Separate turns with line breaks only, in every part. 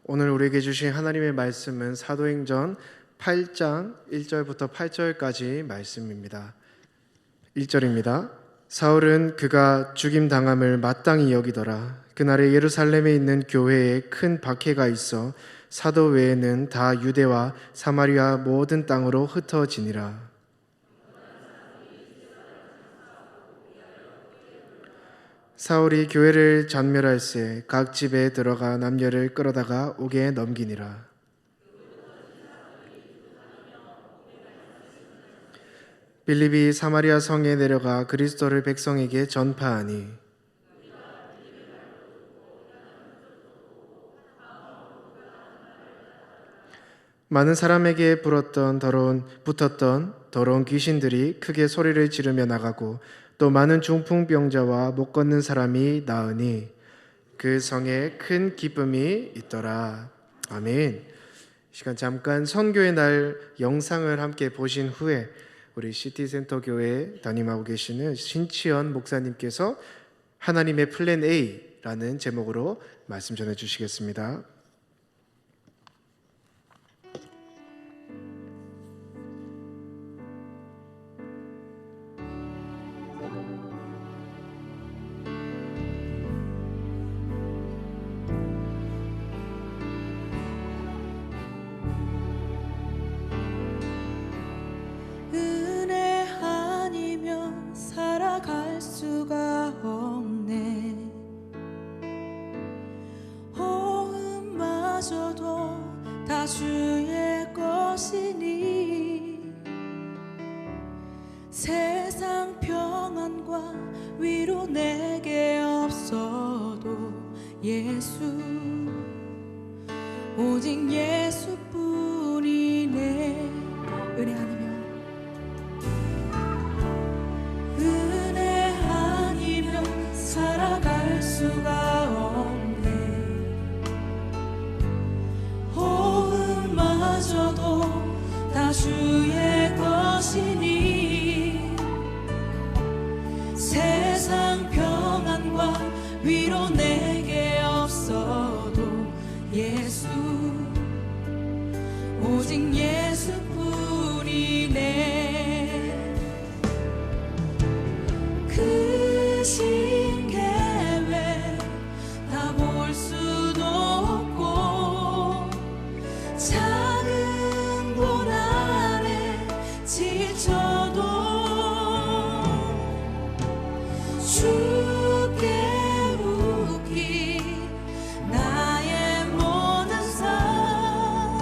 오늘 우리에게 주신 하나님의 말씀은 사도행전 8장 1절부터 8절까지 말씀입니다. 1절입니다. 사울은 그가 죽임당함을 마땅히 여기더라. 그날에 예루살렘에 있는 교회에 큰 박해가 있어 사도 외에는 다 유대와 사마리아 모든 땅으로 흩어지니라. 사울이 교회를 전멸할세 각 집에 들어가 남녀를 끌어다가 옥에 넘기니라. 빌립이 사마리아 성에 내려가 그리스도를 백성에게 전파하니 많은 사람에게 붙었던 더러운 귀신들이 크게 소리를 지르며 나가고 또 많은 중풍병자와 못 걷는 사람이 나으니 그 성에 큰 기쁨이 있더라. 아멘. 시간 잠깐 선교의 날 영상을 함께 보신 후에 우리 시티센터 교회 담임하고 계시는 신치연 목사님께서 하나님의 플랜 A라는 제목으로 말씀 전해 주시겠습니다.
살아갈 수가 없네. 호흡마저도 다 주의 것이니 세상 평안과 위로 내게 없어도 예수, 오직 예수뿐이네. 은혜 아니면 살아갈 수가 없네. 호흡마저도 다 주의 것이니 세상 평안과 위로 내게 없어도 예수, 오직 예수뿐이네. 그 신계획 다 볼 수도 없고 작은 고난에 지쳐도 주께 묻기 나의 모든 삶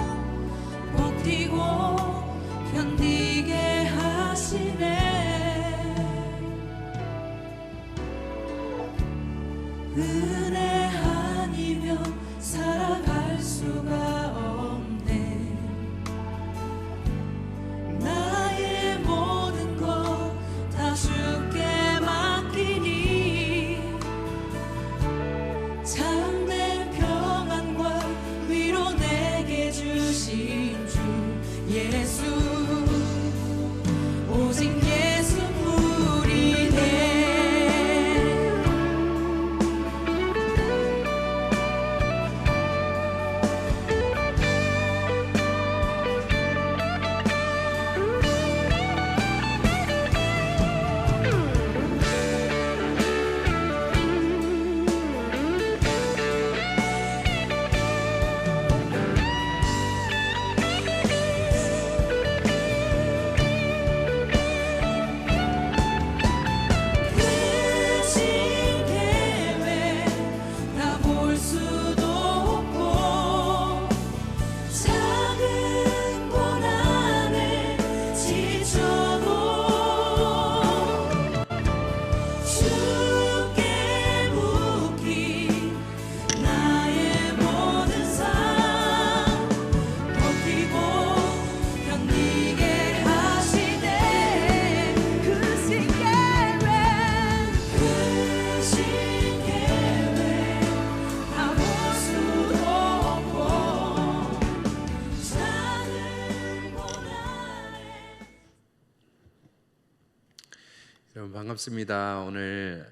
버티고 견디게 하시네. 은혜 아니면 살아갈 수가 없네. 나의 모든 것 다 주께 맡기니 참된 평안과 위로 내게 주신 주 예수, 오직 예수뿐이네.
여러분 반갑습니다. 오늘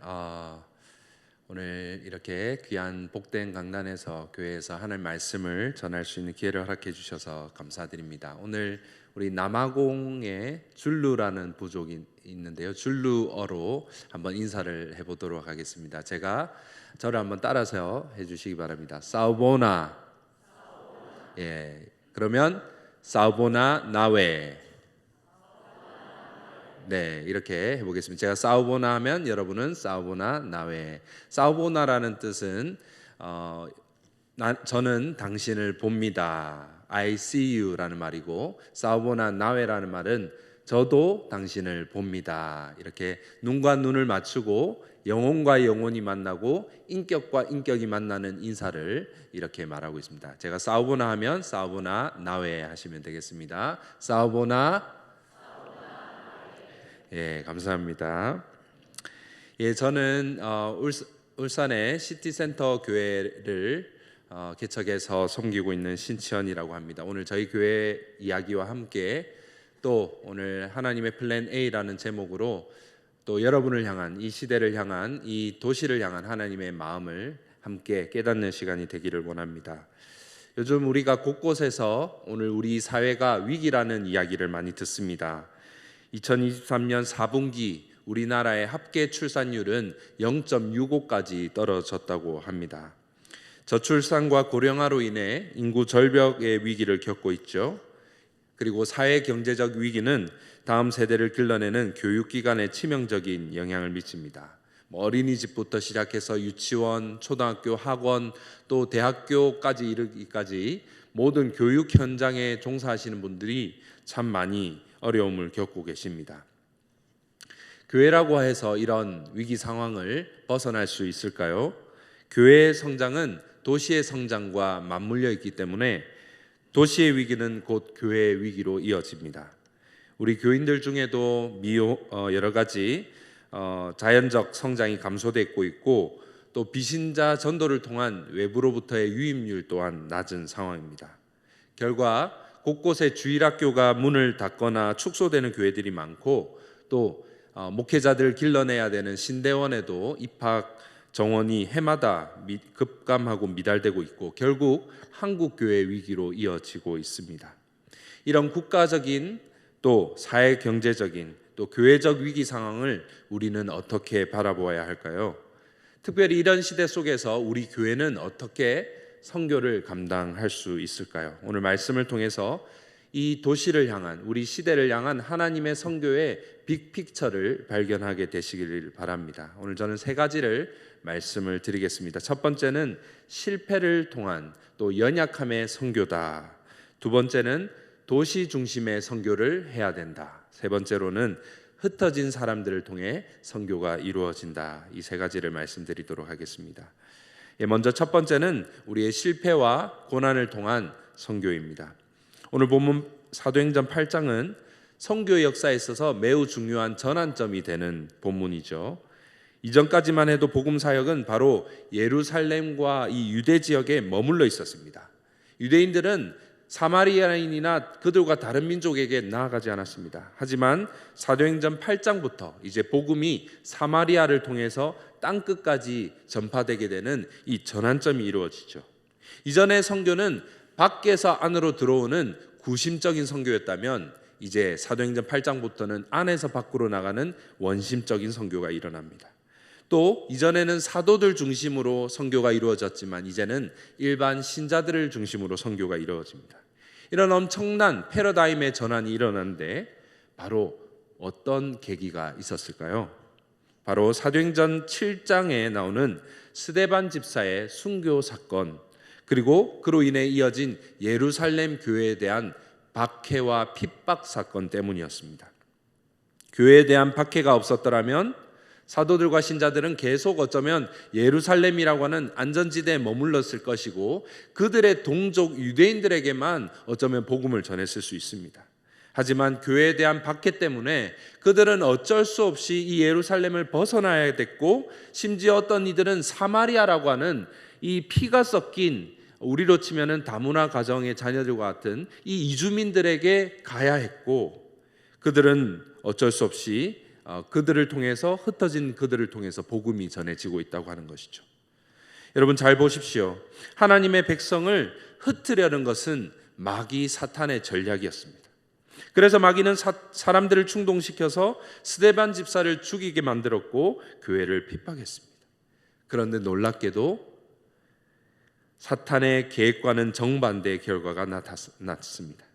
오늘 이렇게 귀한 복된 강단에서 교회에서 하나님 말씀을 전할 수 있는 기회를 허락해 주셔서 감사드립니다. 오늘 우리 남아공에 줄루라는 부족이 있는데요. 줄루어로 한번 인사를 해보도록 하겠습니다. 제가 저를 한번 따라서 해주시기 바랍니다. 사우보나. 예, 그러면 사우보나 나웨. 네, 이렇게 해보겠습니다. 제가 사우보나 하면 여러분은 사우보나 나웨. 사우보나라는 뜻은 저는 당신을 봅니다. I see you라는 말이고, 사우보나 나웨라는 말은 저도 당신을 봅니다. 이렇게 눈과 눈을 맞추고 영혼과 영혼이 만나고 인격과 인격이 만나는 인사를 이렇게 말하고 있습니다. 제가 사우보나 하면 사우보나 나웨 하시면 되겠습니다. 사우보나. 예, 감사합니다. 예, 저는 울산의 시티센터 교회를 개척해서 섬기고 있는 신치현이라고 합니다. 오늘 저희 교회 이야기와 함께 또 오늘 하나님의 플랜 A라는 제목으로 또 여러분을 향한, 이 시대를 향한, 이 도시를 향한 하나님의 마음을 함께 깨닫는 시간이 되기를 원합니다. 요즘 우리가 곳곳에서 오늘 우리 사회가 위기라는 이야기를 많이 듣습니다. 2023년 4분기 우리나라의 합계 출산율은 0.65까지 떨어졌다고 합니다. 저출산과 고령화로 인해 인구 절벽의 위기를 겪고 있죠. 그리고 사회 경제적 위기는 다음 세대를 길러내는 교육기관에 치명적인 영향을 미칩니다. 어린이집부터 시작해서 유치원, 초등학교, 학원, 또 대학교까지 이르기까지 모든 교육 현장에 종사하시는 분들이 참 많이 어려움을 겪고 계십니다. 교회라고 해서 이런 위기 상황을 벗어날 수 있을까요? 교회의 성장은 도시의 성장과 맞물려 있기 때문에 도시의 위기는 곧 교회의 위기로 이어집니다. 우리 교인들 중에도 여러 가지 자연적 성장이 감소되고 있고, 또 비신자 전도를 통한 외부로부터의 유입률 또한 낮은 상황입니다. 결과 곳곳에 주일학교가 문을 닫거나 축소되는 교회들이 많고, 또 목회자들을 길러내야 되는 신대원에도 입학 정원이 해마다 급감하고 미달되고 있고, 결국 한국교회 위기로 이어지고 있습니다. 이런 국가적인 또 사회 경제적인 또 교회적 위기 상황을 우리는 어떻게 바라보아야 할까요? 특별히 이런 시대 속에서 우리 교회는 어떻게 선교를 감당할 수 있을까요? 오늘 말씀을 통해서 이 도시를 향한, 우리 시대를 향한 하나님의 선교의 빅픽처를 발견하게 되시기를 바랍니다. 오늘 저는 세 가지를 말씀을 드리겠습니다. 첫 번째는 실패를 통한 또 연약함의 선교다. 두 번째는 도시 중심의 선교를 해야 된다. 세 번째로는 흩어진 사람들을 통해 선교가 이루어진다. 이 세 가지를 말씀드리도록 하겠습니다. 먼저 첫 번째는 우리의 실패와 고난을 통한 선교입니다. 오늘 본문 사도행전 8장은 선교 역사에 있어서 매우 중요한 전환점이 되는 본문이죠. 이전까지만 해도 복음 사역은 바로 예루살렘과 이 유대 지역에 머물러 있었습니다. 유대인들은 사마리아인이나 그들과 다른 민족에게 나아가지 않았습니다. 하지만 사도행전 8장부터 이제 복음이 사마리아를 통해서 땅끝까지 전파되게 되는 이 전환점이 이루어지죠. 이전의 선교는 밖에서 안으로 들어오는 구심적인 선교였다면, 이제 사도행전 8장부터는 안에서 밖으로 나가는 원심적인 선교가 일어납니다. 또 이전에는 사도들 중심으로 선교가 이루어졌지만 이제는 일반 신자들을 중심으로 선교가 이루어집니다. 이런 엄청난 패러다임의 전환이 일어났는데 바로 어떤 계기가 있었을까요? 바로 사도행전 7장에 나오는 스데반 집사의 순교 사건, 그리고 그로 인해 이어진 예루살렘 교회에 대한 박해와 핍박 사건 때문이었습니다. 교회에 대한 박해가 없었더라면 사도들과 신자들은 계속 어쩌면 예루살렘이라고 하는 안전지대에 머물렀을 것이고, 그들의 동족 유대인들에게만 어쩌면 복음을 전했을 수 있습니다. 하지만 교회에 대한 박해 때문에 그들은 어쩔 수 없이 이 예루살렘을 벗어나야 됐고, 심지어 어떤 이들은 사마리아라고 하는 이 피가 섞인, 우리로 치면은 다문화 가정의 자녀들과 같은 이 이주민들에게 가야 했고, 그들은 어쩔 수 없이 그들을 통해서 흩어진 그들을 통해서 복음이 전해지고 있다고 하는 것이죠. 여러분 잘 보십시오. 하나님의 백성을 흩으려는 것은 마귀 사탄의 전략이었습니다. 그래서 마귀는 사람들을 충동시켜서 스데반 집사를 죽이게 만들었고 교회를 핍박했습니다. 그런데 놀랍게도 사탄의 계획과는 정반대의 결과가 나타났습니다.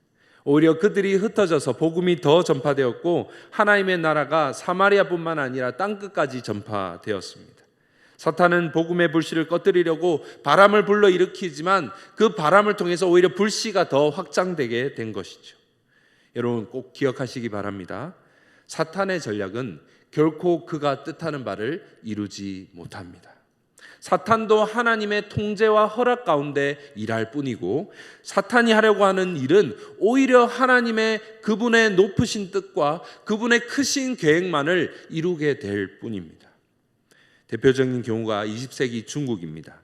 오히려 그들이 흩어져서 복음이 더 전파되었고 하나님의 나라가 사마리아뿐만 아니라 땅끝까지 전파되었습니다. 사탄은 복음의 불씨를 꺼뜨리려고 바람을 불러일으키지만 그 바람을 통해서 오히려 불씨가 더 확장되게 된 것이죠. 여러분 꼭 기억하시기 바랍니다. 사탄의 전략은 결코 그가 뜻하는 바를 이루지 못합니다. 사탄도 하나님의 통제와 허락 가운데 일할 뿐이고 사탄이 하려고 하는 일은 오히려 하나님의 그분의 높으신 뜻과 그분의 크신 계획만을 이루게 될 뿐입니다. 대표적인 경우가 20세기 중국입니다.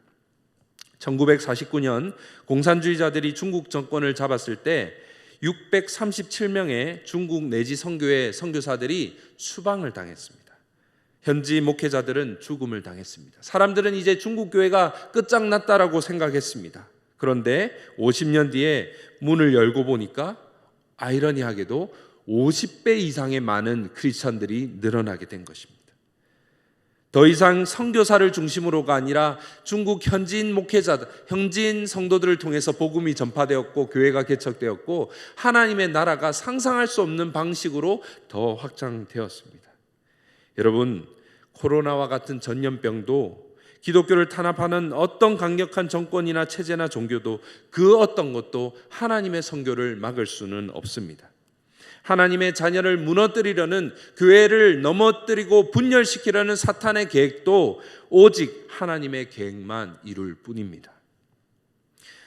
1949년 공산주의자들이 중국 정권을 잡았을 때 637명의 중국 내지 선교회 선교사들이 추방을 당했습니다. 현지 목회자들은 죽음을 당했습니다. 사람들은 이제 중국 교회가 끝장났다라고 생각했습니다. 그런데 50년 뒤에 문을 열고 보니까 아이러니하게도 50배 이상의 많은 크리스천들이 늘어나게 된 것입니다. 더 이상 선교사를 중심으로가 아니라 중국 현지인 목회자들, 현지인 성도들을 통해서 복음이 전파되었고 교회가 개척되었고 하나님의 나라가 상상할 수 없는 방식으로 더 확장되었습니다. 여러분, 코로나와 같은 전염병도 기독교를 탄압하는 어떤 강력한 정권이나 체제나 종교도 그 어떤 것도 하나님의 선교를 막을 수는 없습니다. 하나님의 자녀를 무너뜨리려는, 교회를 넘어뜨리고 분열시키려는 사탄의 계획도 오직 하나님의 계획만 이룰 뿐입니다.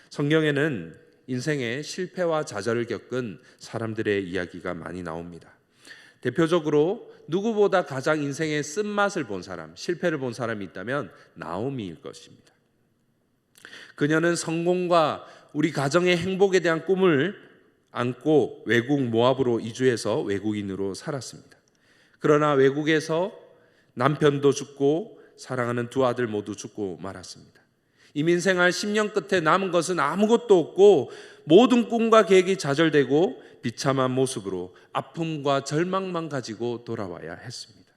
성경에는 인생의 실패와 좌절을 겪은 사람들의 이야기가 많이 나옵니다. 대표적으로 누구보다 가장 인생의 쓴맛을 본 사람, 실패를 본 사람이 있다면 나오미일 것입니다. 그녀는 성공과 우리 가정의 행복에 대한 꿈을 안고 외국 모압으로 이주해서 외국인으로 살았습니다. 그러나 외국에서 남편도 죽고 사랑하는 두 아들 모두 죽고 말았습니다. 이민생활 10년 끝에 남은 것은 아무것도 없고 모든 꿈과 계획이 좌절되고 비참한 모습으로 아픔과 절망만 가지고 돌아와야 했습니다.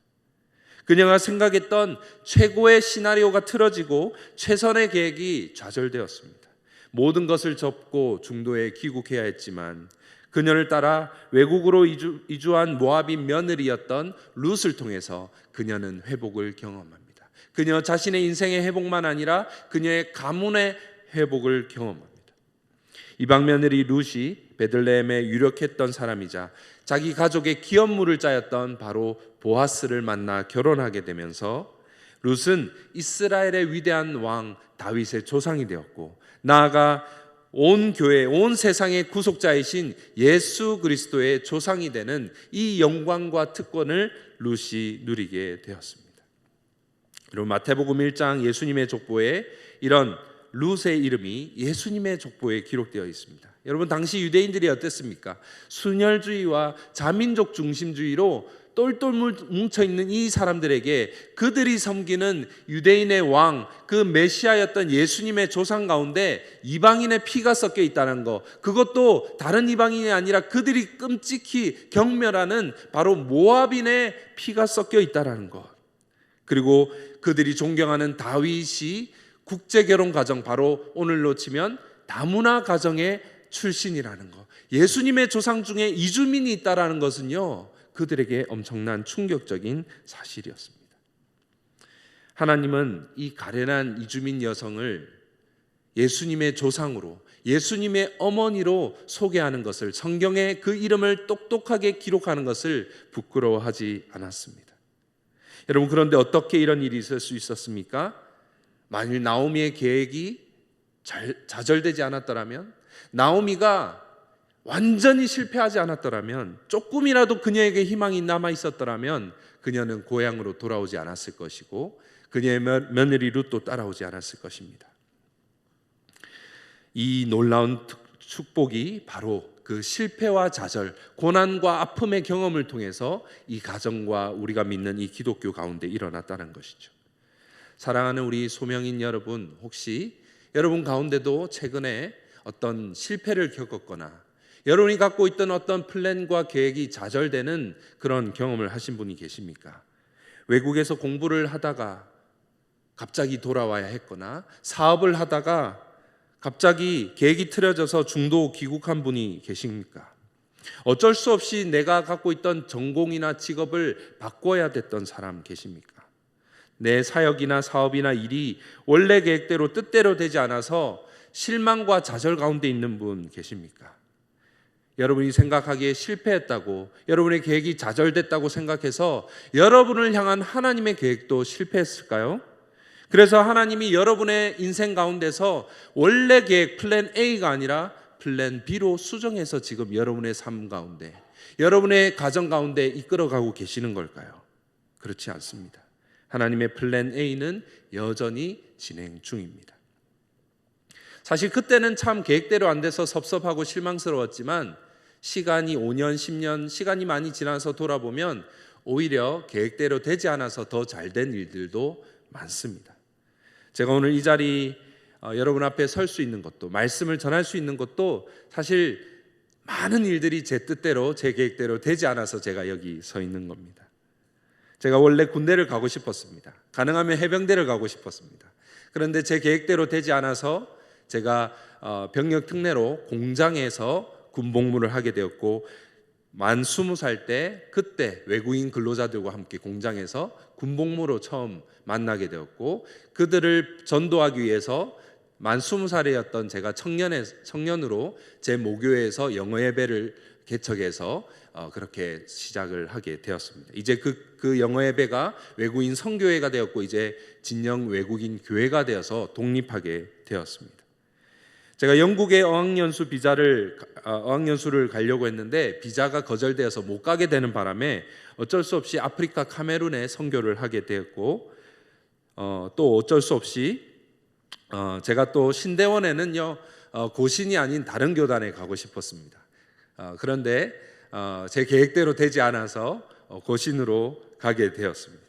그녀가 생각했던 최고의 시나리오가 틀어지고 최선의 계획이 좌절되었습니다. 모든 것을 접고 중도에 귀국해야 했지만 그녀를 따라 외국으로 이주한 모압인 며느리였던 룻을 통해서 그녀는 회복을 경험합니다. 그녀 자신의 인생의 회복만 아니라 그녀의 가문의 회복을 경험합니다. 이방 며느리 룻이 베들레헴에 유력했던 사람이자 자기 가족의 기업물을 짜였던 바로 보아스를 만나 결혼하게 되면서 룻은 이스라엘의 위대한 왕 다윗의 조상이 되었고 나아가 온 교회, 온 세상의 구속자이신 예수 그리스도의 조상이 되는 이 영광과 특권을 룻이 누리게 되었습니다. 그리고 마태복음 1장 예수님의 족보에 이런 룻의 이름이 예수님의 족보에 기록되어 있습니다. 여러분, 당시 유대인들이 어땠습니까? 순혈주의와 자민족 중심주의로 똘똘 뭉쳐있는 이 사람들에게 그들이 섬기는 유대인의 왕, 그 메시아였던 예수님의 조상 가운데 이방인의 피가 섞여 있다는 것, 그것도 다른 이방인이 아니라 그들이 끔찍히 경멸하는 바로 모압인의 피가 섞여 있다는 것, 그리고 그들이 존경하는 다윗이 국제결혼 가정, 바로 오늘로 치면 다문화 가정의 출신이라는 것, 예수님의 조상 중에 이주민이 있다는 것은요, 그들에게 엄청난 충격적인 사실이었습니다. 하나님은 이 가련한 이주민 여성을 예수님의 조상으로, 예수님의 어머니로 소개하는 것을, 성경에 그 이름을 똑똑하게 기록하는 것을 부끄러워하지 않았습니다. 여러분, 그런데 어떻게 이런 일이 있을 수 있었습니까? 만일 나오미의 계획이 좌절되지 않았더라면, 나오미가 완전히 실패하지 않았더라면, 조금이라도 그녀에게 희망이 남아 있었더라면 그녀는 고향으로 돌아오지 않았을 것이고 그녀의 며느리 룻도 따라오지 않았을 것입니다. 이 놀라운 축복이 바로 그 실패와 좌절, 고난과 아픔의 경험을 통해서 이 가정과 우리가 믿는 이 기독교 가운데 일어났다는 것이죠. 사랑하는 우리 소명인 여러분, 혹시 여러분 가운데도 최근에 어떤 실패를 겪었거나 여러분이 갖고 있던 어떤 플랜과 계획이 좌절되는 그런 경험을 하신 분이 계십니까? 외국에서 공부를 하다가 갑자기 돌아와야 했거나 사업을 하다가 갑자기 계획이 틀어져서 중도 귀국한 분이 계십니까? 어쩔 수 없이 내가 갖고 있던 전공이나 직업을 바꿔야 됐던 사람 계십니까? 내 사역이나 사업이나 일이 원래 계획대로 뜻대로 되지 않아서 실망과 좌절 가운데 있는 분 계십니까? 여러분이 생각하기에 실패했다고, 여러분의 계획이 좌절됐다고 생각해서 여러분을 향한 하나님의 계획도 실패했을까요? 그래서 하나님이 여러분의 인생 가운데서 원래 계획 플랜 A가 아니라 플랜 B로 수정해서 지금 여러분의 삶 가운데, 여러분의 가정 가운데 이끌어가고 계시는 걸까요? 그렇지 않습니다. 하나님의 플랜 A는 여전히 진행 중입니다. 사실 그때는 참 계획대로 안 돼서 섭섭하고 실망스러웠지만 시간이 5년, 10년 시간이 많이 지나서 돌아보면 오히려 계획대로 되지 않아서 더 잘된 일들도 많습니다. 제가 오늘 이 자리 여러분 앞에 설 수 있는 것도, 말씀을 전할 수 있는 것도 사실 많은 일들이 제 뜻대로, 제 계획대로 되지 않아서 제가 여기 서 있는 겁니다. 제가 원래 군대를 가고 싶었습니다. 가능하면 해병대를 가고 싶었습니다. 그런데 제 계획대로 되지 않아서 제가 병력 특례로 공장에서 군복무를 하게 되었고, 만 20살 때 그때 외국인 근로자들과 함께 공장에서 군복무로 처음 만나게 되었고, 그들을 전도하기 위해서 만 20살이었던 제가 청년으로 제 모교회에서 영어 예배를 개척해서 그렇게 시작을 하게 되었습니다. 이제 그 영어 예배가 외국인 선교회가 되었고, 이제 진영 외국인 교회가 되어서 독립하게 되었습니다. 제가 영국에 어학연수를 가려고 했는데 비자가 거절되어서 못 가게 되는 바람에 어쩔 수 없이 아프리카 카메룬에 선교를 하게 되었고, 또 어쩔 수 없이 제가 또 신대원에는요 고신이 아닌 다른 교단에 가고 싶었습니다. 그런데 제 계획대로 되지 않아서 고신으로 가게 되었습니다.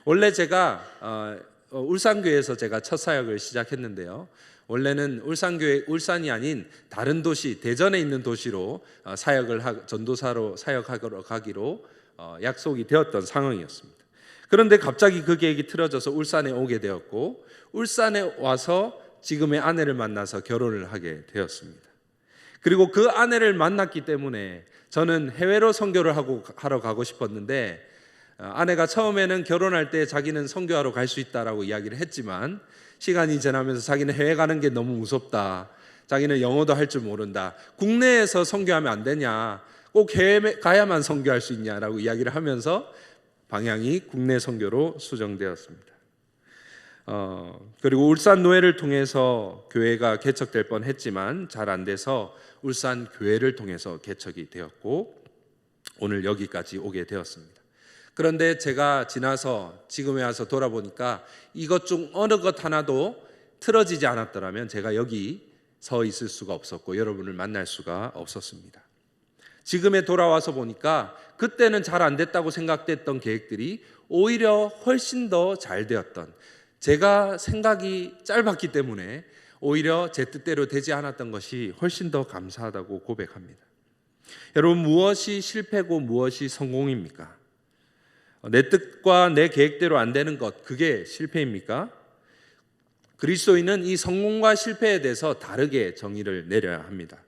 원래 제가 울산교회에서 제가 첫 사역을 시작했는데요, 원래는 울산이 아닌 다른 도시, 대전에 있는 도시로 전도사로 사역하러 가기로 약속이 되었던 상황이었습니다. 그런데 갑자기 그 계획이 틀어져서 울산에 오게 되었고, 울산에 와서 지금의 아내를 만나서 결혼을 하게 되었습니다. 그리고 그 아내를 만났기 때문에 저는 해외로 선교를 하러 가고 싶었는데, 아내가 처음에는 결혼할 때 자기는 선교하러 갈 수 있다라고 이야기를 했지만, 시간이 지나면서 자기는 해외 가는 게 너무 무섭다, 자기는 영어도 할 줄 모른다, 국내에서 선교하면 안 되냐, 꼭 해외 가야만 선교할 수 있냐라고 이야기를 하면서 방향이 국내 선교로 수정되었습니다. 그리고 울산 노회를 통해서 교회가 개척될 뻔했지만 잘 안 돼서 울산 교회를 통해서 개척이 되었고, 오늘 여기까지 오게 되었습니다. 그런데 제가 지나서 지금에 와서 돌아보니까 이것 중 어느 것 하나도 틀어지지 않았더라면 제가 여기 서 있을 수가 없었고 여러분을 만날 수가 없었습니다. 지금에 돌아와서 보니까 그때는 잘 안 됐다고 생각됐던 계획들이 오히려 훨씬 더 잘 되었던, 제가 생각이 짧았기 때문에 오히려 제 뜻대로 되지 않았던 것이 훨씬 더 감사하다고 고백합니다. 여러분, 무엇이 실패고 무엇이 성공입니까? 내 뜻과 내 계획대로 안 되는 것, 그게 실패입니까? 그리스도인은 이 성공과 실패에 대해서 다르게 정의를 내려야 합니다.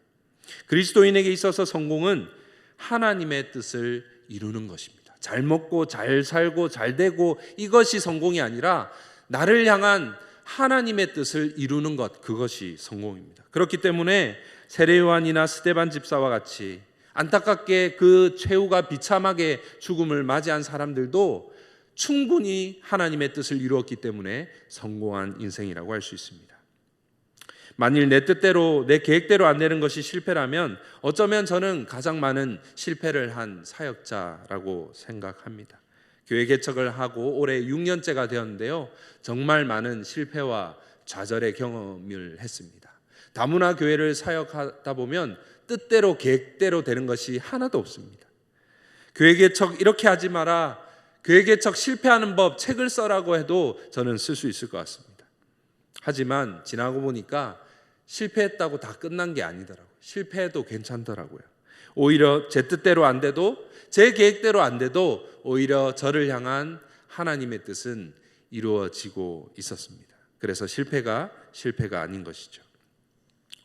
그리스도인에게 있어서 성공은 하나님의 뜻을 이루는 것입니다. 잘 먹고 잘 살고 잘 되고 이것이 성공이 아니라 나를 향한 하나님의 뜻을 이루는 것, 그것이 성공입니다. 그렇기 때문에 세례요한이나 스데반 집사와 같이 안타깝게 그 최후가 비참하게 죽음을 맞이한 사람들도 충분히 하나님의 뜻을 이루었기 때문에 성공한 인생이라고 할 수 있습니다. 만일 내 뜻대로, 내 계획대로 안 되는 것이 실패라면 어쩌면 저는 가장 많은 실패를 한 사역자라고 생각합니다. 교회 개척을 하고 올해 6년째가 되었는데요, 정말 많은 실패와 좌절의 경험을 했습니다. 다문화 교회를 사역하다 보면 뜻대로 계획대로 되는 것이 하나도 없습니다. 교회 개척 이렇게 하지 마라, 교회 개척 실패하는 법 책을 써라고 해도 저는 쓸 수 있을 것 같습니다. 하지만 지나고 보니까 실패했다고 다 끝난 게 아니더라고요. 실패해도 괜찮더라고요. 오히려 제 뜻대로 안 돼도, 제 계획대로 안 돼도 오히려 저를 향한 하나님의 뜻은 이루어지고 있었습니다. 그래서 실패가 아닌 것이죠.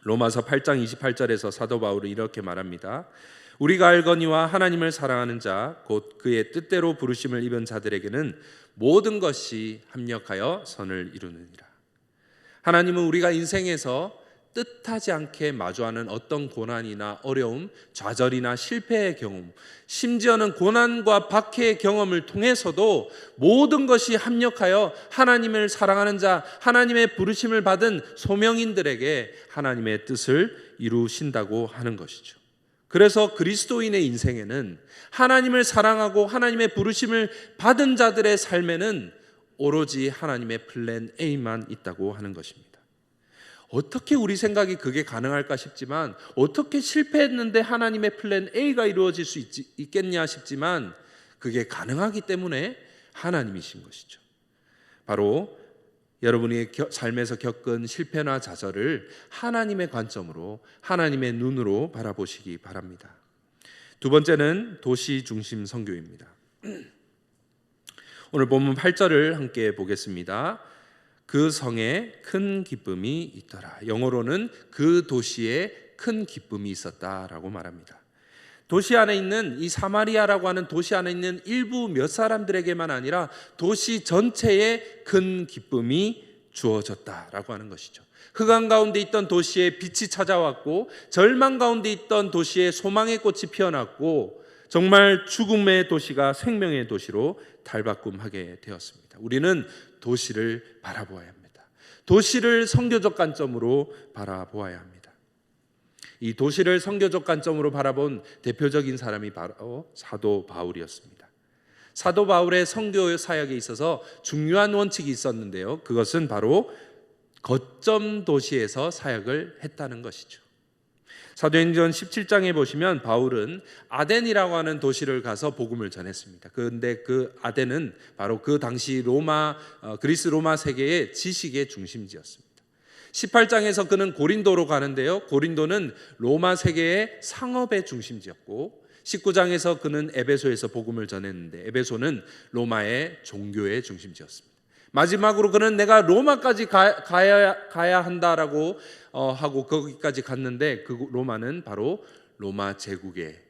로마서 8장 28절에서 사도 바울은 이렇게 말합니다. 우리가 알거니와 하나님을 사랑하는 자 곧 그의 뜻대로 부르심을 입은 자들에게는 모든 것이 합력하여 선을 이루느니라. 하나님은 우리가 인생에서 뜻하지 않게 마주하는 어떤 고난이나 어려움, 좌절이나 실패의 경험, 심지어는 고난과 박해의 경험을 통해서도 모든 것이 합력하여 하나님을 사랑하는 자, 하나님의 부르심을 받은 소명인들에게 하나님의 뜻을 이루신다고 하는 것이죠. 그래서 그리스도인의 인생에는 하나님을 사랑하고 하나님의 부르심을 받은 자들의 삶에는 오로지 하나님의 플랜 A만 있다고 하는 것입니다. 어떻게 우리 생각이 그게 가능할까 싶지만, 어떻게 실패했는데 하나님의 플랜 A가 이루어질 수 있겠냐 싶지만 그게 가능하기 때문에 하나님이신 것이죠. 바로 여러분이 삶에서 겪은 실패나 좌절을 하나님의 관점으로, 하나님의 눈으로 바라보시기 바랍니다. 두 번째는 도시 중심 선교입니다. 오늘 본문 8절을 함께 보겠습니다. 그 성에 큰 기쁨이 있더라. 영어로는 그 도시에 큰 기쁨이 있었다라고 말합니다. 도시 안에 있는 이 사마리아라고 하는 도시 안에 있는 일부 몇 사람들에게만 아니라 도시 전체에 큰 기쁨이 주어졌다라고 하는 것이죠. 흑암 가운데 있던 도시에 빛이 찾아왔고, 절망 가운데 있던 도시에 소망의 꽃이 피어났고, 정말 죽음의 도시가 생명의 도시로 탈바꿈하게 되었습니다. 우리는 도시를 바라보아야 합니다. 도시를 선교적 관점으로 바라보아야 합니다. 이 도시를 선교적 관점으로 바라본 대표적인 사람이 바로 사도 바울이었습니다. 사도 바울의 선교 사역에 있어서 중요한 원칙이 있었는데요. 그것은 바로 거점 도시에서 사역을 했다는 것이죠. 사도행전 17장에 보시면 바울은 아덴이라고 하는 도시를 가서 복음을 전했습니다. 그런데 그 아덴은 바로 그 당시 그리스 로마 세계의 지식의 중심지였습니다. 18장에서 그는 고린도로 가는데요. 고린도는 로마 세계의 상업의 중심지였고, 19장에서 그는 에베소에서 복음을 전했는데 에베소는 로마의 종교의 중심지였습니다. 마지막으로 그는 내가 로마까지 가야 한다라고 하고 거기까지 갔는데, 그 로마는 바로 로마 제국의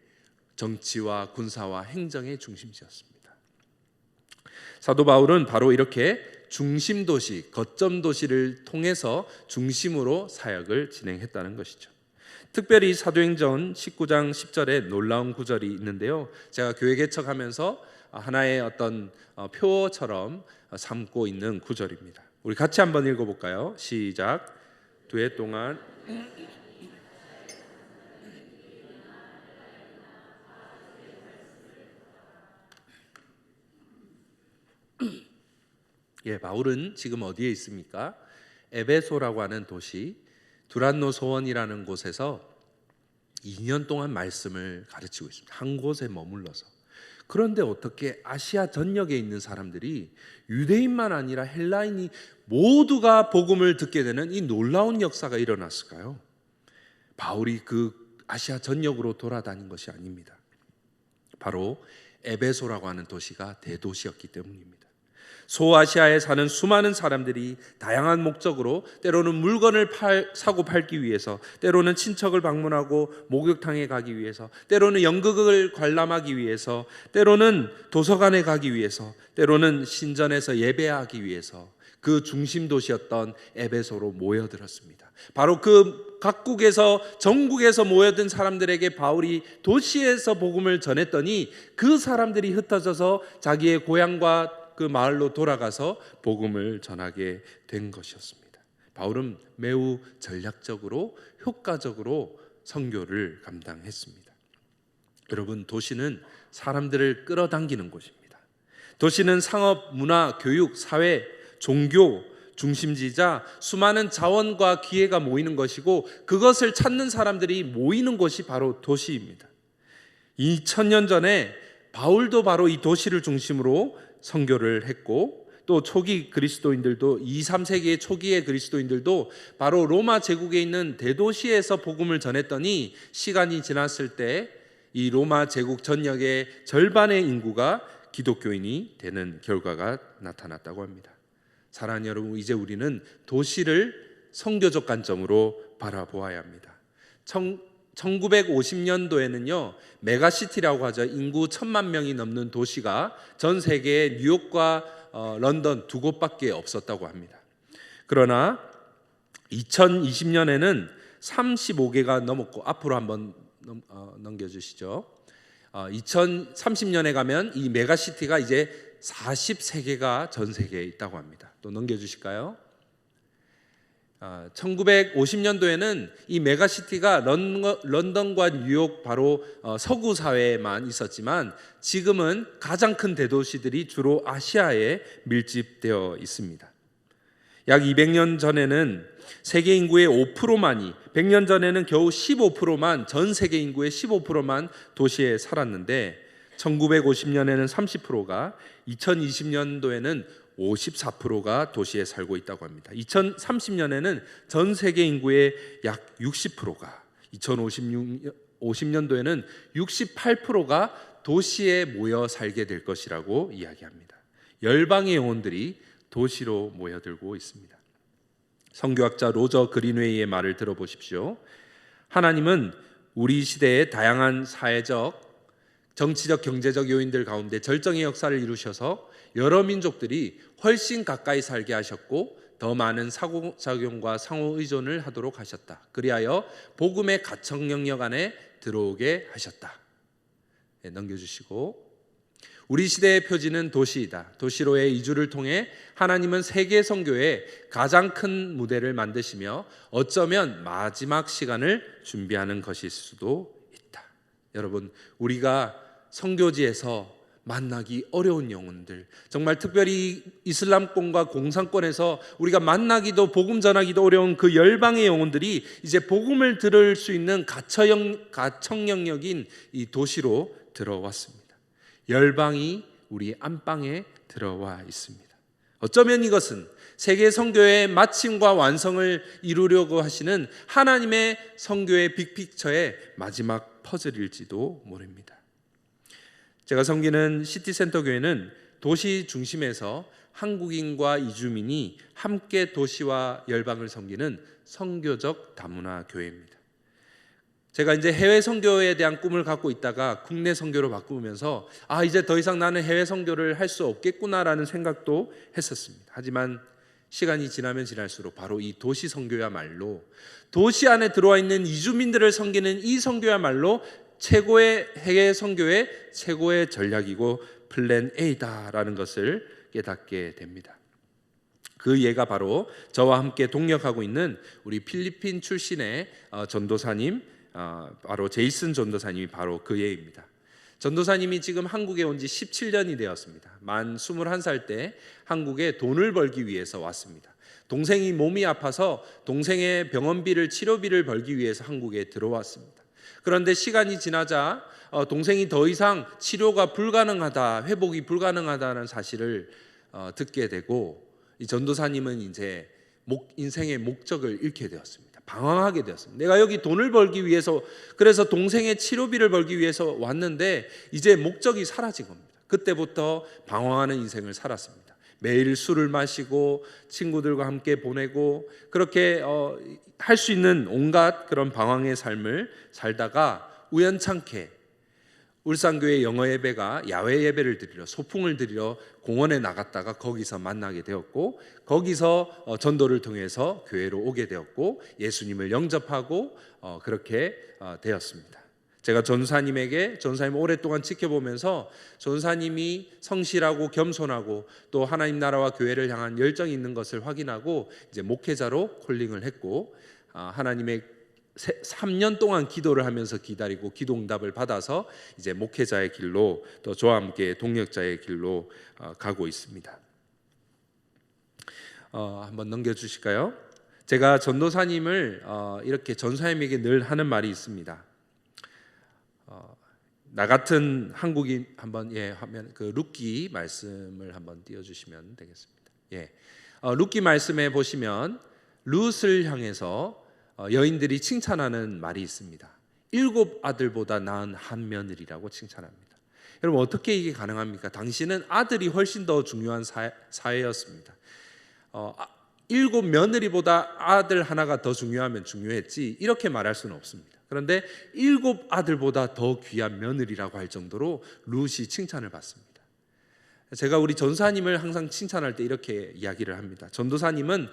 정치와 군사와 행정의 중심지였습니다. 사도 바울은 바로 이렇게 중심 도시, 거점 도시를 통해서 중심으로 사역을 진행했다는 것이죠. 특별히 사도행전 19장 10절에 놀라운 구절이 있는데요. 제가 교회 개척하면서 하나의 어떤 표처럼 삼고 있는 구절입니다. 우리 같이 한번 읽어볼까요? 시작. 두 해 동안 바울은 지금 어디에 있습니까? 에베소라고 하는 도시, 두란노 소원이라는 곳에서 2년 동안 말씀을 가르치고 있습니다. 한 곳에 머물러서. 그런데 어떻게 아시아 전역에 있는 사람들이, 유대인만 아니라 헬라인이 모두가 복음을 듣게 되는 이 놀라운 역사가 일어났을까요? 바울이 그 아시아 전역으로 돌아다닌 것이 아닙니다. 바로 에베소라고 하는 도시가 대도시였기 때문입니다. 소아시아에 사는 수많은 사람들이 다양한 목적으로, 때로는 물건을 사고 팔기 위해서, 때로는 친척을 방문하고 목욕탕에 가기 위해서, 때로는 연극을 관람하기 위해서, 때로는 도서관에 가기 위해서, 때로는 신전에서 예배하기 위해서 그 중심 도시였던 에베소로 모여들었습니다. 바로 그 각국에서, 전국에서 모여든 사람들에게 바울이 도시에서 복음을 전했더니 그 사람들이 흩어져서 자기의 고향과 그 마을로 돌아가서 복음을 전하게 된 것이었습니다. 바울은 매우 전략적으로, 효과적으로 선교를 감당했습니다. 여러분, 도시는 사람들을 끌어당기는 곳입니다. 도시는 상업, 문화, 교육, 사회, 종교, 중심지이자 수많은 자원과 기회가 모이는 것이고 그것을 찾는 사람들이 모이는 곳이 바로 도시입니다. 2000년 전에 바울도 바로 이 도시를 중심으로 선교를 했고 또 초기 그리스도인들도 2, 3세기의 초기의 그리스도인들도 바로 로마 제국에 있는 대도시에서 복음을 전했더니 시간이 지났을 때 이 로마 제국 전역의 절반의 인구가 기독교인이 되는 결과가 나타났다고 합니다. 사랑하는 여러분, 이제 우리는 도시를 선교적 관점으로 바라보아야 합니다. 1950년도에는요 메가시티라고 하죠. 인구 1000만 명이 넘는 도시가 전 세계에 뉴욕과 런던 두 곳밖에 없었다고 합니다. 그러나 2020년에는 35개가 넘었고 앞으로 한번 넘겨주시죠. 2030년에 가면 이 메가시티가 이제 43개가 전 세계에 있다고 합니다. 또 넘겨주실까요? 1950년도에는 이 메가시티가 런던과 뉴욕 바로 서구 사회에만 있었지만 지금은 가장 큰 대도시들이 주로 아시아에 밀집되어 있습니다. 약 200년 전에는 세계 인구의 5%만이 100년 전에는 겨우 15%만 전 세계 인구의 15%만 도시에 살았는데 1950년에는 30%가 2020년도에는 54%가 도시에 살고 있다고 합니다. 2030년에는 전 세계 인구의 약 60%가 2050년도에는 68%가 도시에 모여 살게 될 것이라고 이야기합니다. 열방의 영혼들이 도시로 모여들고 있습니다. 선교학자 로저 그린웨이의 말을 들어보십시오. 하나님은 우리 시대의 다양한 사회적, 정치적, 경제적 요인들 가운데 절정의 역사를 이루셔서 여러 민족들이 훨씬 가까이 살게 하셨고 더 많은 상호작용과 상호의존을 하도록 하셨다. 그리하여 복음의 가청 영역 안에 들어오게 하셨다. 넘겨주시고, 우리 시대의 표지는 도시이다. 도시로의 이주를 통해 하나님은 세계 선교의 가장 큰 무대를 만드시며 어쩌면 마지막 시간을 준비하는 것일 수도 있다. 여러분, 우리가 선교지에서 만나기 어려운 영혼들, 정말 특별히 이슬람권과 공산권에서 우리가 만나기도 복음 전하기도 어려운 그 열방의 영혼들이 이제 복음을 들을 수 있는 가청 영역인 이 도시로 들어왔습니다. 열방이 우리 안방에 들어와 있습니다. 어쩌면 이것은 세계 선교의 마침과 완성을 이루려고 하시는 하나님의 선교의 빅픽처의 마지막 퍼즐일지도 모릅니다. 제가 섬기는 시티센터 교회는 도시 중심에서 한국인과 이주민이 함께 도시와 열방을 섬기는 선교적 다문화 교회입니다. 제가 이제 해외 선교에 대한 꿈을 갖고 있다가 국내 선교로 바꾸면서 이제 더 이상 나는 해외 선교를 할 수 없겠구나라는 생각도 했었습니다. 하지만 시간이 지나면 지날수록 바로 이 도시 선교야말로 도시 안에 들어와 있는 이주민들을 섬기는 이 선교야말로 최고의 해외 선교의 최고의 전략이고 플랜 A다라는 것을 깨닫게 됩니다. 그 예가 바로 저와 함께 동역하고 있는 우리 필리핀 출신의 전도사님, 바로 제이슨 전도사님이 바로 그 예입니다. 전도사님이 지금 한국에 온 지 17년이 되었습니다. 만 21살 때 한국에 돈을 벌기 위해서 왔습니다. 동생이 몸이 아파서 동생의 병원비를, 치료비를 벌기 위해서 한국에 들어왔습니다. 그런데 시간이 지나자 동생이 더 이상 치료가 불가능하다, 회복이 불가능하다는 사실을 듣게 되고 이 전도사님은 이제 인생의 목적을 잃게 되었습니다. 방황하게 되었습니다. 내가 여기 돈을 벌기 위해서, 그래서 동생의 치료비를 벌기 위해서 왔는데 이제 목적이 사라진 겁니다. 그때부터 방황하는 인생을 살았습니다. 매일 술을 마시고 친구들과 함께 보내고 그렇게 할 수 있는 온갖 그런 방황의 삶을 살다가 우연찮게 울산교회 영어 예배가 야외 예배를 드리러, 소풍을 드리러 공원에 나갔다가 거기서 만나게 되었고, 거기서 전도를 통해서 교회로 오게 되었고 예수님을 영접하고 그렇게 되었습니다. 제가 전사님을 오랫동안 지켜보면서 전사님이 성실하고 겸손하고 또 하나님 나라와 교회를 향한 열정이 있는 것을 확인하고 이제 목회자로 콜링을 했고, 하나님의 3년 동안 기도를 하면서 기다리고 기도 응답을 받아서 이제 목회자의 길로, 또 저와 함께 동역자의 길로 가고 있습니다. 한번 넘겨주실까요? 제가 전도사님을 이렇게 전사님에게 늘 하는 말이 있습니다. 나 같은 한국인 한번 화면 그 룻기 말씀을 한번 띄워주시면 되겠습니다. 룻기 말씀에 보시면 룻을 향해서 여인들이 칭찬하는 말이 있습니다. 7 아들보다 나은 한 며느리라고 칭찬합니다. 여러분 어떻게 이게 가능합니까? 당시는 아들이 훨씬 더 중요한 사회였습니다. 7 며느리보다 아들 하나가 더 중요했지 이렇게 말할 수는 없습니다. 그런데 7 아들보다 더 귀한 며느리라고 할 정도로 룻이 칭찬을 받습니다. 제가 우리 전도사님을 항상 칭찬할 때 이렇게 이야기를 합니다. 전도사님은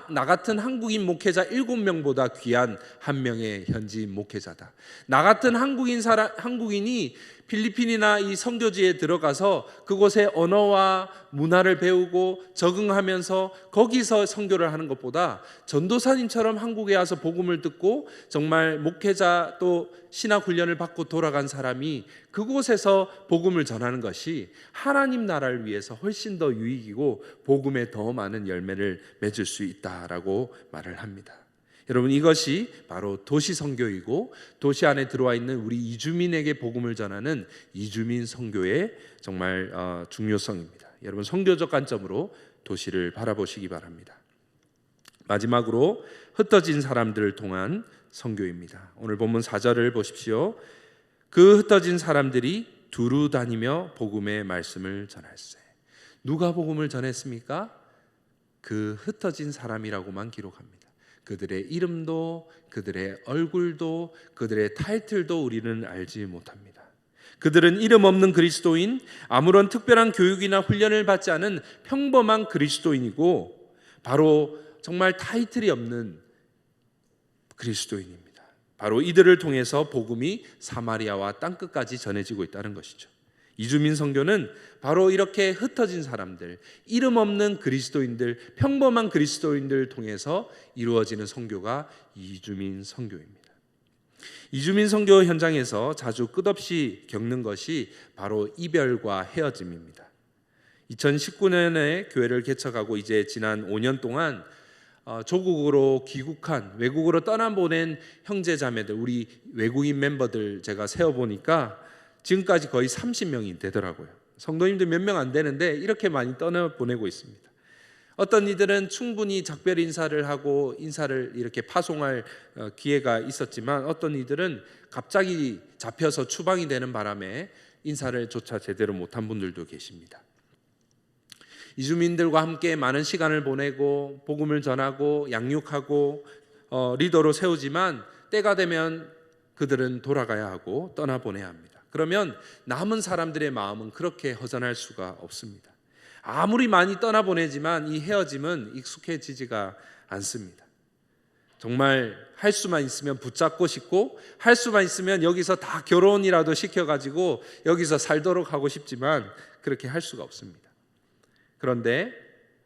나 같은 한국인 목회자 7명보다 귀한 한 명의 현지인 목회자다. 나 같은 한국인이 필리핀이나 이 선교지에 들어가서 그곳의 언어와 문화를 배우고 적응하면서 거기서 선교를 하는 것보다 전도사님처럼 한국에 와서 복음을 듣고 정말 목회자 또 신학 훈련을 받고 돌아간 사람이 그곳에서 복음을 전하는 것이 하나님 나라를 위해서 훨씬 더 유익이고 복음에 더 많은 열매를 맺을 수 있다라고 말을 합니다. 여러분 이것이 바로 도시 선교이고 도시 안에 들어와 있는 우리 이주민에게 복음을 전하는 이주민 선교의 정말 중요성입니다. 여러분 선교적 관점으로 도시를 바라보시기 바랍니다. 마지막으로 흩어진 사람들을 통한 선교입니다. 오늘 본문 4절을 보십시오. 그 흩어진 사람들이 두루 다니며 복음의 말씀을 전할세. 누가 복음을 전했습니까? 그 흩어진 사람이라고만 기록합니다. 그들의 이름도 그들의 얼굴도 그들의 타이틀도 우리는 알지 못합니다. 그들은 이름 없는 그리스도인, 아무런 특별한 교육이나 훈련을 받지 않은 평범한 그리스도인이고 바로 정말 타이틀이 없는 그리스도인입니다. 바로 이들을 통해서 복음이 사마리아와 땅끝까지 전해지고 있다는 것이죠. 이주민 선교는 바로 이렇게 흩어진 사람들, 이름 없는 그리스도인들, 평범한 그리스도인들을 통해서 이루어지는 선교가 이주민 선교입니다. 이주민 선교 현장에서 자주 끝없이 겪는 것이 바로 이별과 헤어짐입니다. 2019년에 교회를 개척하고 이제 지난 5년 동안 조국으로 귀국한 외국으로 떠나보낸 형제자매들, 우리 외국인 멤버들 제가 세어보니까 지금까지 거의 30명이 되더라고요. 성도님들 몇 명 안 되는데 이렇게 많이 떠나보내고 있습니다. 어떤 이들은 충분히 작별 인사를 하고 인사를 이렇게 파송할 기회가 있었지만 어떤 이들은 갑자기 잡혀서 추방이 되는 바람에 인사를 조차 제대로 못한 분들도 계십니다. 이주민들과 함께 많은 시간을 보내고 복음을 전하고 양육하고 리더로 세우지만 때가 되면 그들은 돌아가야 하고 떠나보내야 합니다. 그러면 남은 사람들의 마음은 그렇게 허전할 수가 없습니다. 아무리 많이 떠나보내지만 이 헤어짐은 익숙해지지가 않습니다. 정말 할 수만 있으면 붙잡고 싶고 할 수만 있으면 여기서 다 결혼이라도 시켜가지고 여기서 살도록 하고 싶지만 그렇게 할 수가 없습니다. 그런데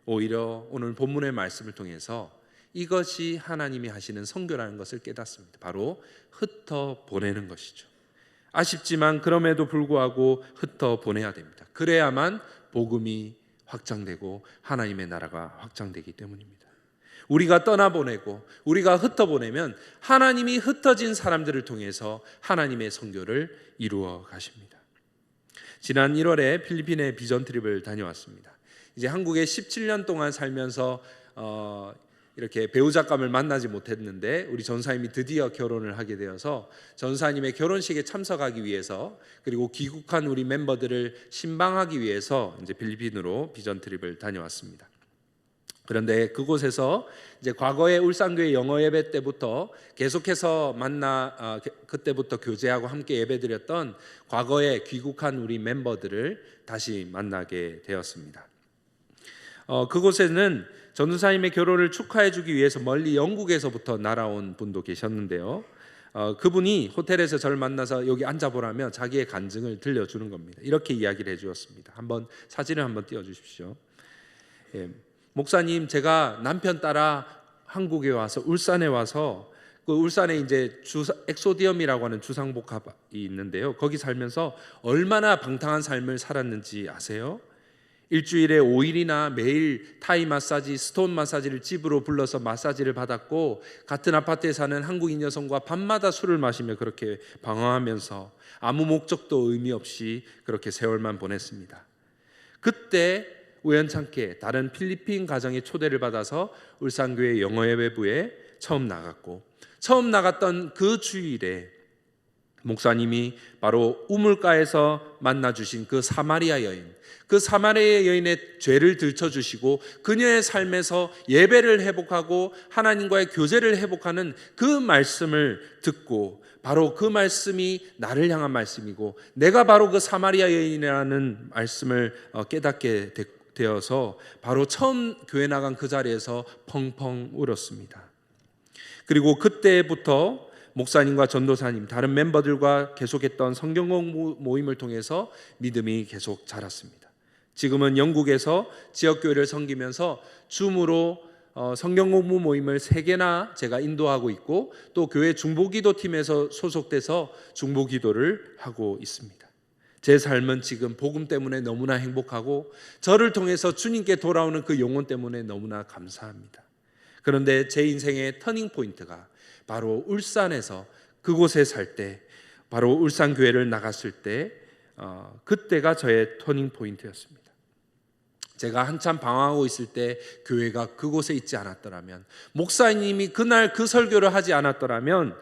오히려 오늘 본문의 말씀을 통해서 이것이 하나님이 하시는 선교라는 것을 깨닫습니다. 바로 흩어 보내는 것이죠. 아쉽지만 그럼에도 불구하고 흩어 보내야 됩니다. 그래야만 복음이 확장되고 하나님의 나라가 확장되기 때문입니다. 우리가 떠나보내고 우리가 흩어보내면 하나님이 흩어진 사람들을 통해서 하나님의 선교를 이루어 가십니다. 지난 1월에 필리핀에 비전 트립을 다녀왔습니다. 이제 한국에 17년 동안 살면서 이렇게 배우자감을 만나지 못했는데 우리 전사님이 드디어 결혼을 하게 되어서 전사님의 결혼식에 참석하기 위해서 그리고 귀국한 우리 멤버들을 신방하기 위해서 이제 필리핀으로 비전 트립을 다녀왔습니다. 그런데 그곳에서 이제 과거에 울산교회 영어 예배 때부터 계속해서 그때부터 교제하고 함께 예배드렸던 과거에 귀국한 우리 멤버들을 다시 만나게 되었습니다. 그곳에는 전도사님의 결혼을 축하해주기 위해서 멀리 영국에서부터 날아온 분도 계셨는데요. 그분이 호텔에서 저를 만나서 여기 앉아보라며 자기의 간증을 들려주는 겁니다. 이렇게 이야기를 해주었습니다. 한번 사진을 한번 띄워주십시오. 목사님, 제가 남편 따라 한국에 와서 울산에 와서 그 울산에 이제 엑소디엄이라고 하는 주상복합이 있는데요. 거기 살면서 얼마나 방탕한 삶을 살았는지 아세요? 일주일에 5일이나 매일 타이 마사지, 스톤 마사지를 집으로 불러서 마사지를 받았고, 같은 아파트에 사는 한국인 여성과 밤마다 술을 마시며 그렇게 방황하면서 아무 목적도 의미 없이 그렇게 세월만 보냈습니다. 그때 우연찮게 다른 필리핀 가정의 초대를 받아서 울산교회 영어예배부에 처음 나갔고, 처음 나갔던 그 주일에 목사님이 바로 우물가에서 만나주신 그 사마리아 여인, 그 사마리아 여인의 죄를 들춰주시고 그녀의 삶에서 예배를 회복하고 하나님과의 교제를 회복하는 그 말씀을 듣고, 바로 그 말씀이 나를 향한 말씀이고 내가 바로 그 사마리아 여인이라는 말씀을 깨닫게 되어서 바로 처음 교회 나간 그 자리에서 펑펑 울었습니다. 그리고 그때부터 목사님과 전도사님, 다른 멤버들과 계속했던 성경 공부 모임을 통해서 믿음이 계속 자랐습니다. 지금은 영국에서 지역교회를 섬기면서 줌으로 성경 공부 모임을 3개나 제가 인도하고 있고, 또 교회 중보기도팀에서 소속돼서 중보기도를 하고 있습니다. 제 삶은 지금 복음 때문에 너무나 행복하고 저를 통해서 주님께 돌아오는 그 영혼 때문에 너무나 감사합니다. 그런데 제 인생의 터닝 포인트가 바로 울산에서 그곳에 살 때, 바로 울산교회를 나갔을 때, 그때가 저의 터닝 포인트였습니다. 제가 한참 방황하고 있을 때 교회가 그곳에 있지 않았더라면, 목사님이 그날 그 설교를 하지 않았더라면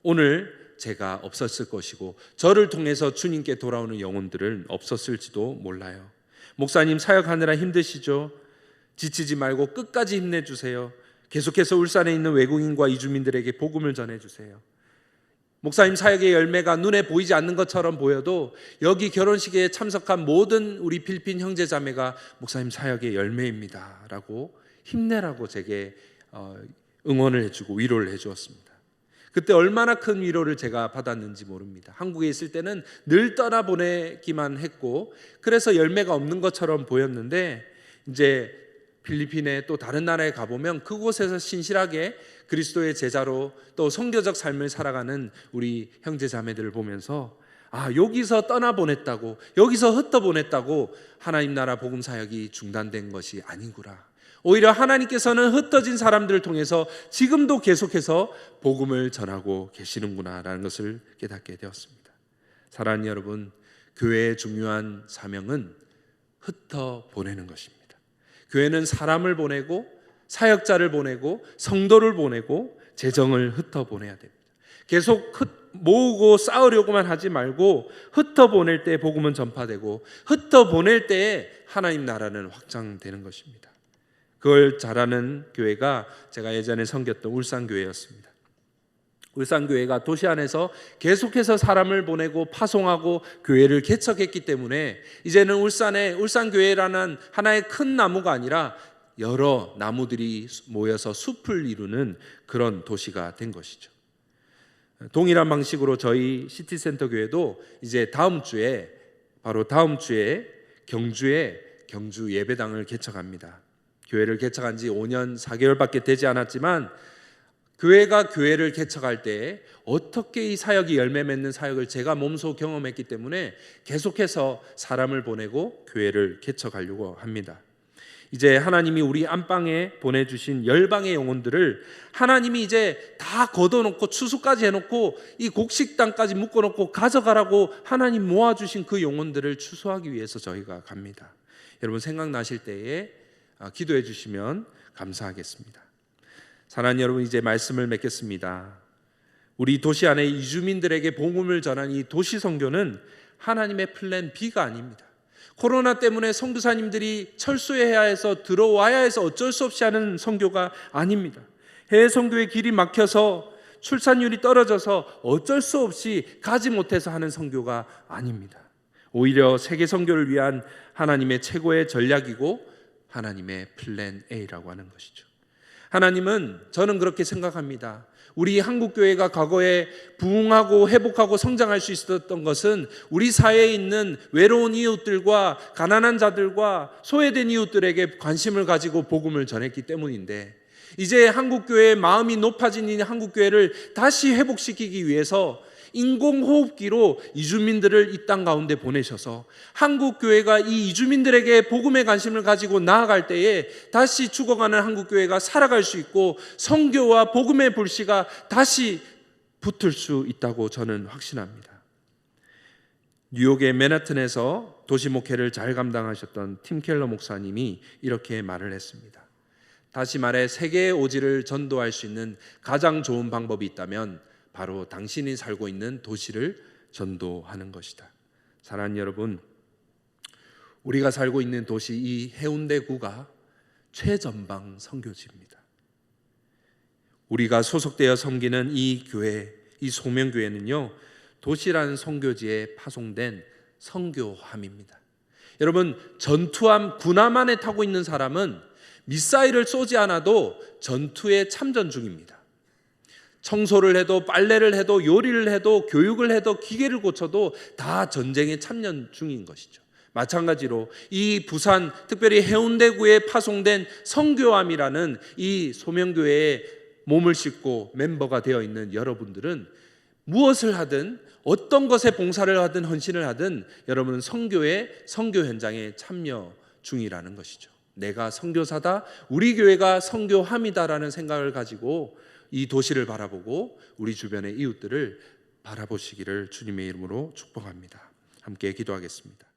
오늘 제가 없었을 것이고 저를 통해서 주님께 돌아오는 영혼들은 없었을지도 몰라요. 목사님 사역하느라 힘드시죠? 지치지 말고 끝까지 힘내주세요. 계속해서 울산에 있는 외국인과 이주민들에게 복음을 전해주세요. 목사님 사역의 열매가 눈에 보이지 않는 것처럼 보여도 여기 결혼식에 참석한 모든 우리 필리핀 형제자매가 목사님 사역의 열매입니다 라고 힘내라고 제게 응원을 해주고 위로를 해주었습니다. 그때 얼마나 큰 위로를 제가 받았는지 모릅니다. 한국에 있을 때는 늘 떠나보내기만 했고 그래서 열매가 없는 것처럼 보였는데, 이제 필리핀에 또 다른 나라에 가보면 그곳에서 신실하게 그리스도의 제자로 또 선교적 삶을 살아가는 우리 형제자매들을 보면서 여기서 떠나보냈다고, 여기서 흩어보냈다고 하나님 나라 복음 사역이 중단된 것이 아니구나. 오히려 하나님께서는 흩어진 사람들을 통해서 지금도 계속해서 복음을 전하고 계시는구나라는 것을 깨닫게 되었습니다. 사랑하는 여러분, 교회의 중요한 사명은 흩어보내는 것입니다. 교회는 사람을 보내고 사역자를 보내고 성도를 보내고 재정을 흩어보내야 됩니다. 계속 모으고 쌓으려고만 하지 말고 흩어보낼 때 복음은 전파되고 흩어보낼 때에 하나님 나라는 확장되는 것입니다. 그걸 잘하는 교회가 제가 예전에 섬겼던 울산교회였습니다. 울산교회가 도시 안에서 계속해서 사람을 보내고 파송하고 교회를 개척했기 때문에 이제는 울산에 울산교회라는 하나의 큰 나무가 아니라 여러 나무들이 모여서 숲을 이루는 그런 도시가 된 것이죠. 동일한 방식으로 저희 시티센터 교회도 이제 다음 주에 경주에 경주 예배당을 개척합니다. 교회를 개척한 지 5년 4개월밖에 되지 않았지만 교회가 교회를 개척할 때 어떻게 이 사역이 열매 맺는 사역을 제가 몸소 경험했기 때문에 계속해서 사람을 보내고 교회를 개척하려고 합니다. 이제 하나님이 우리 안방에 보내주신 열방의 영혼들을 하나님이 이제 다 걷어놓고 추수까지 해놓고 이 곡식당까지 묶어놓고 가져가라고 하나님 모아주신 그 영혼들을 추수하기 위해서 저희가 갑니다. 여러분 생각나실 때에 기도해 주시면 감사하겠습니다. 사랑하는 여러분, 이제 말씀을 맺겠습니다. 우리 도시 안에 이주민들에게 복음을 전한 이 도시 선교는 하나님의 플랜 B가 아닙니다. 코로나 때문에 선교사님들이 철수해야 해서 들어와야 해서 어쩔 수 없이 하는 선교가 아닙니다. 해외 선교의 길이 막혀서 출산율이 떨어져서 어쩔 수 없이 가지 못해서 하는 선교가 아닙니다. 오히려 세계 선교를 위한 하나님의 최고의 전략이고 하나님의 플랜 A라고 하는 것이죠. 하나님은, 저는 그렇게 생각합니다, 우리 한국교회가 과거에 부흥하고 회복하고 성장할 수 있었던 것은 우리 사회에 있는 외로운 이웃들과 가난한 자들과 소외된 이웃들에게 관심을 가지고 복음을 전했기 때문인데, 이제 한국교회의 마음이 높아진 이 한국교회를 다시 회복시키기 위해서 인공호흡기로 이주민들을 이 땅 가운데 보내셔서 한국교회가 이 이주민들에게 복음의 관심을 가지고 나아갈 때에 다시 죽어가는 한국교회가 살아갈 수 있고 선교와 복음의 불씨가 다시 붙을 수 있다고 저는 확신합니다. 뉴욕의 맨하튼에서 도시 목회를 잘 감당하셨던 팀 켈러 목사님이 이렇게 말을 했습니다. 다시 말해 세계의 오지를 전도할 수 있는 가장 좋은 방법이 있다면 바로 당신이 살고 있는 도시를 전도하는 것이다. 사랑하는 여러분, 우리가 살고 있는 도시 이 해운대구가 최전방 선교지입니다. 우리가 소속되어 섬기는 이 교회, 이 소명교회는요, 도시라는 선교지에 파송된 선교함입니다. 여러분, 전투함 군함 안에 타고 있는 사람은 미사일을 쏘지 않아도 전투에 참전 중입니다. 청소를 해도 빨래를 해도 요리를 해도 교육을 해도 기계를 고쳐도 다 전쟁에 참전 중인 것이죠. 마찬가지로 이 부산 특별히 해운대구에 파송된 선교함이라는 이 소명교회에 몸을 싣고 멤버가 되어 있는 여러분들은 무엇을 하든 어떤 것에 봉사를 하든 헌신을 하든 여러분은 선교의 선교 현장에 참여 중이라는 것이죠. 내가 선교사다, 우리 교회가 선교함이다라는 생각을 가지고 이 도시를 바라보고 우리 주변의 이웃들을 바라보시기를 주님의 이름으로 축복합니다. 함께 기도하겠습니다.